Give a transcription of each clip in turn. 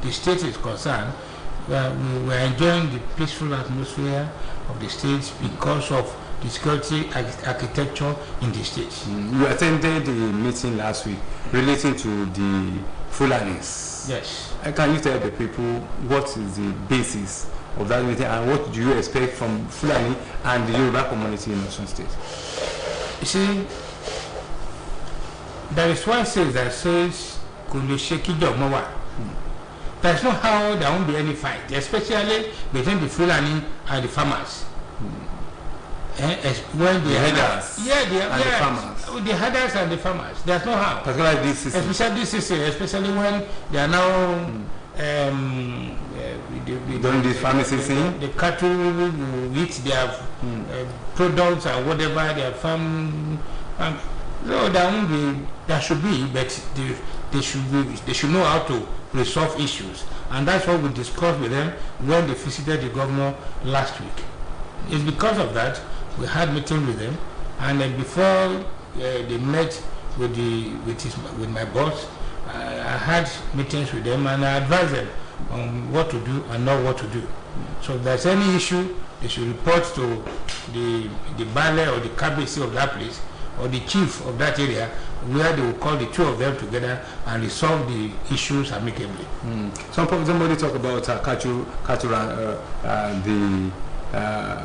the state is concerned, we are enjoying the peaceful atmosphere of the state because of the security architecture in the state. You attended the meeting last week relating to the Fulanis. Yes. Can you tell the people what is the basis of that meeting and what do you expect from Fulani and the Yoruba community in Osun State? You see, there is one saying that says, there's no how there won't be any fight, especially between the Fulani and the farmers. When the herders, the farmers. The herders and the farmers. There's no how. Particularly this season. Especially this season, especially when they are now during the farming season. The cattle will eat their products and whatever their farm. No, there should be, but they should know how to resolve issues, and that's what we discussed with them when they visited the governor last week. It's because of that we had meeting with them, and then before they met with my boss, I had meetings with them and I advised them on what to do and not what to do. So if there's any issue, they should report to the baile or the kabisi of that place or the chief of that area, where they will call the two of them together and resolve the issues amicably. Somebody talk about cattle the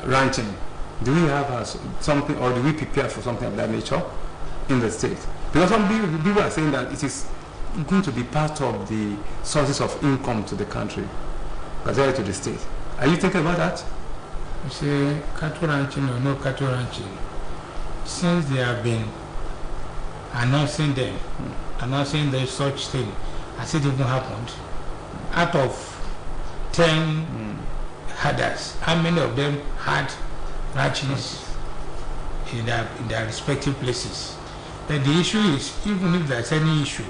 ranching. Do we have something, or do we prepare for something of that nature in the state? Because some people are saying that it is going to be part of the sources of income to the country, particularly to the state. Are you thinking about that? You say cattle ranching or no cattle ranching, since they have been announcing there's such thing, has it even happened? Out of 10 herders, how many of them had ranches in their respective places? Then the issue is, even if there's any issue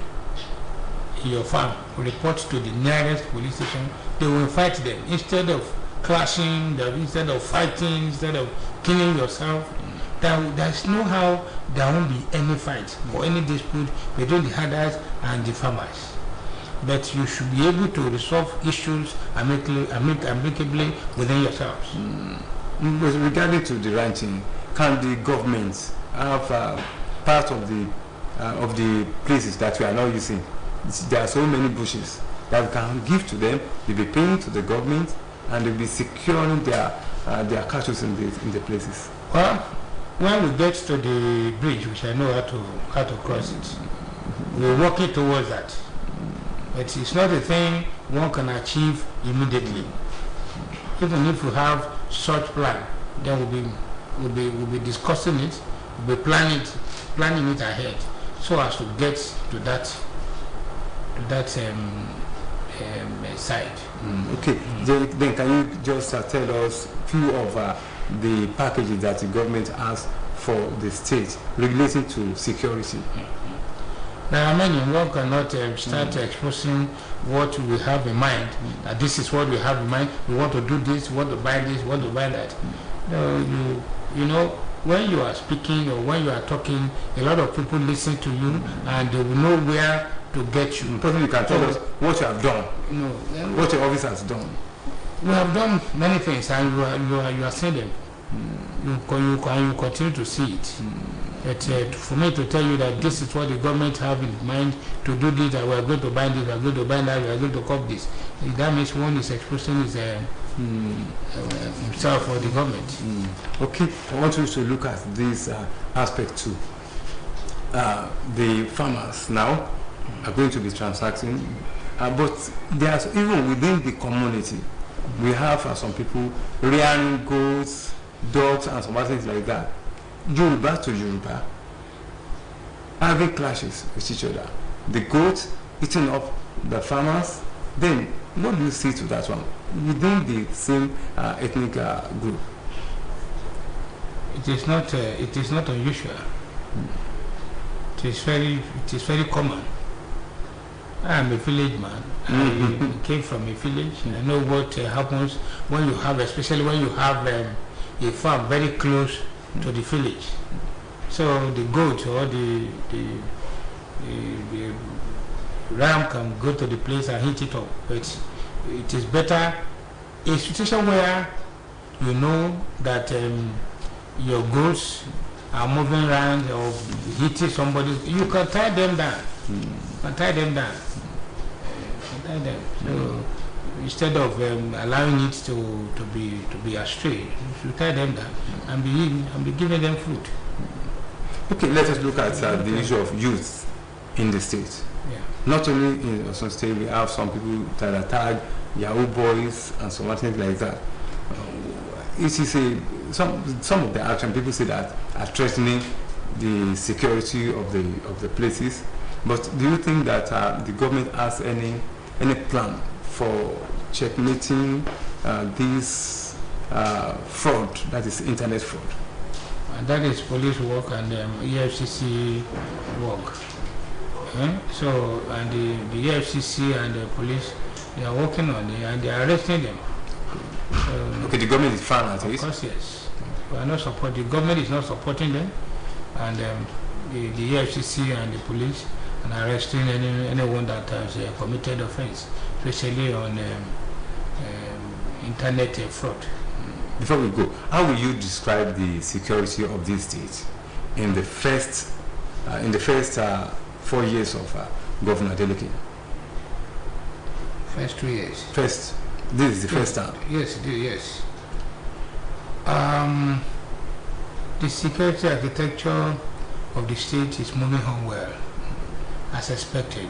in your farm, report to the nearest police station. They will fight them instead of clashing, instead of fighting, instead of killing yourself. There's no how there won't be any fight or any dispute between the herders and the farmers. But you should be able to resolve issues amicably within yourselves. Regarding to the ranching, can the government have part of the places that we are now using? There are so many bushes that we can give to them. They'll be paying to the government, and they'll be securing their cattle in the places. Well, when we get to the bridge, we shall know how to cross it. We're working towards that. But it's not a thing one can achieve immediately. Even if we have such plan, then we'll be discussing it, we'll be planning it ahead, so as to get to that side. Okay. Then can you just tell us few of the packages that the government has for the state relating to security? There are many. One cannot start exposing what we have in mind. That this is what we have in mind. We want to do this. We want to buy this. We want to buy that. No, you know, when you are speaking or when you are talking, a lot of people listen to you and they will know where to get you. Probably you can tell us what you have done. No, what your office has done. We have done many things, and you are seeing them. You continue to see it. But for me to tell you that this is what the government have in mind to do this, that we are going to buy this, we are going to buy that, we are going to cop this, that means one is exposing his himself or the government. Okay, I want you to look at this aspect too. The farmers now are going to be transacting, but there's even within the community, we have some people rearing goats, dogs, and some other things like that. Yoruba to Yoruba, having clashes with each other. The goat eating up the farmers. Then, what do you say to that one within the same ethnic group? It is not unusual. It is very common. I am a village man. I came from a village. I know what happens when you have, especially when you have a farm very close to the village. So the goat or the ram can go to the place and hit it up. But it is better a situation where you know that your goods are moving around or hitting somebody. You can tie them down. You can tie them down. So instead of allowing it to be astray, you should tie them down and be giving them food. Okay, let us look at the issue of youth in the state. Yeah. Not only in Osun State, we have some people that are tagged Yahoo boys and some things like that. It is some of the action people say that are threatening the security of the places. But do you think that the government has any plan for checkmating this fraud, that is internet fraud? And that is police work and EFCC work. So, and the EFCC and the police, they are working on it and they are arresting them. Okay, the government is fine at it? Of course, yes. We are not supporting. The government is not supporting them, and the EFCC and the police and arresting anyone that has committed offense, especially on internet fraud. Before we go, how will you describe the security of this state in the first 4 years of Governor Adeleke? First 2 years. This is the first time. Yes, yes. The security architecture of the state is moving on well, as expected,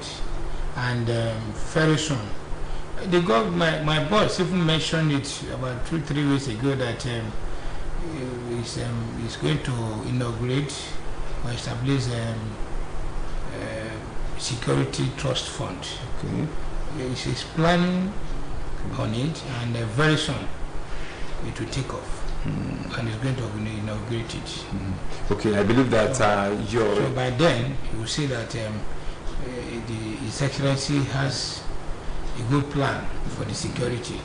and very soon. My boss even mentioned it about 2-3 weeks ago that he's going to inaugurate or establish security trust fund. Okay. He's planning on it, and very soon it will take off. And he's going to inaugurate it. Okay, I believe that so by then you will see that His Excellency has a good plan for the security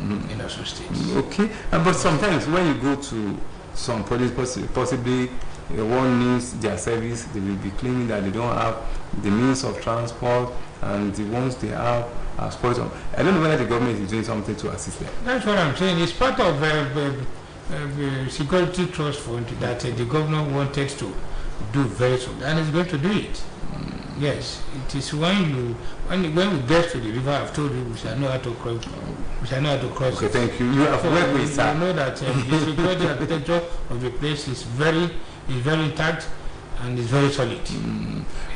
in Osun State. Okay, but sometimes when you go to some police, possibly one needs their service, they will be claiming that they don't have the means of transport, and the ones they have are spoiled. I don't know whether the government is doing something to assist them. That's what I'm saying. It's part of the security trust fund that the governor wanted to do very soon, and he's going to do it. Yes, it is when we get to the river, I've told you we shall know how to cross. We shall know how to cross. Okay, thank you. You have worked with that. You know that the security architecture of the place is very intact and is very solid.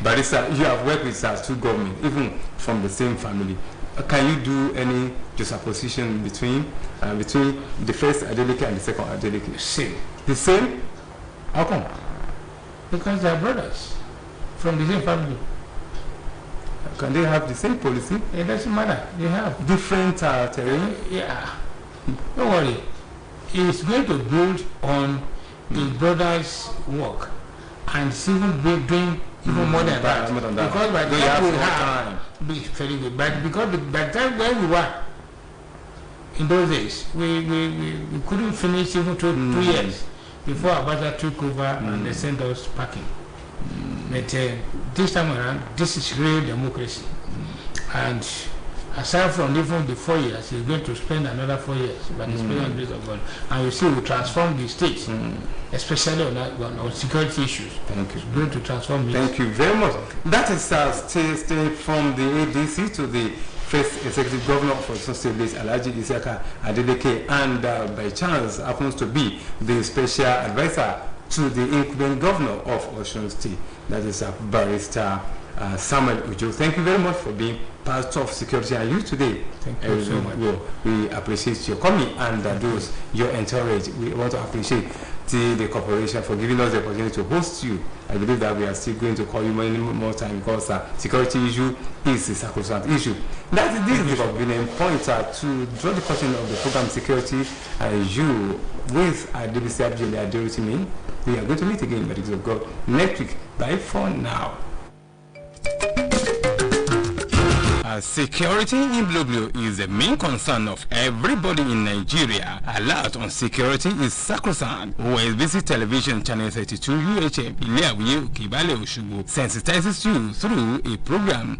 Barrister, you have worked with two governments, even from the same family. Can you do any juxtaposition between the first Adeleke and the second Adeleke? Same. The same? How come? Because they are brothers from the same family. Can they have the same policy? It doesn't matter. They have different terrain. Yeah. Don't worry. He's going to build on his brother's work, and even doing even more than that. Because by the time we have, very good. But because by the time when we were in those days, we couldn't finish even 2 years before Abacha took over and they sent us packing. But this time around, this is real democracy. And aside from even the 4 years, he's going to spend another 4 years by the Spirit and grace of God. And you see, we transform the state, especially on security issues. Thank you. It's going to transform it. Thank you very much. That is stay from the ADC to the first executive governor of Osun State, Alhaji Isiaka Adeleke, and by chance happens to be the special advisor to the incumbent governor of Osun State, that is Barrister Samuel Ojo. Thank you very much for being part of security and you today. Thank you so much. We appreciate your coming and those your entourage. We want to appreciate the corporation for giving us the opportunity to host you. I believe that we are still going to call you many more time because security issue is a sacrosanct issue. This is the convenient point to draw the curtain of the program security and you with DBC Abjeli Aderotimi. We are going to meet again by the grace of God next week. Bye for now. Security in Blue is the main concern of everybody in Nigeria. Alert on security is sacrosanct. OSBC Television Channel 32 UHF Ile Awiye Okibale Osogbo sensitizes you through a program.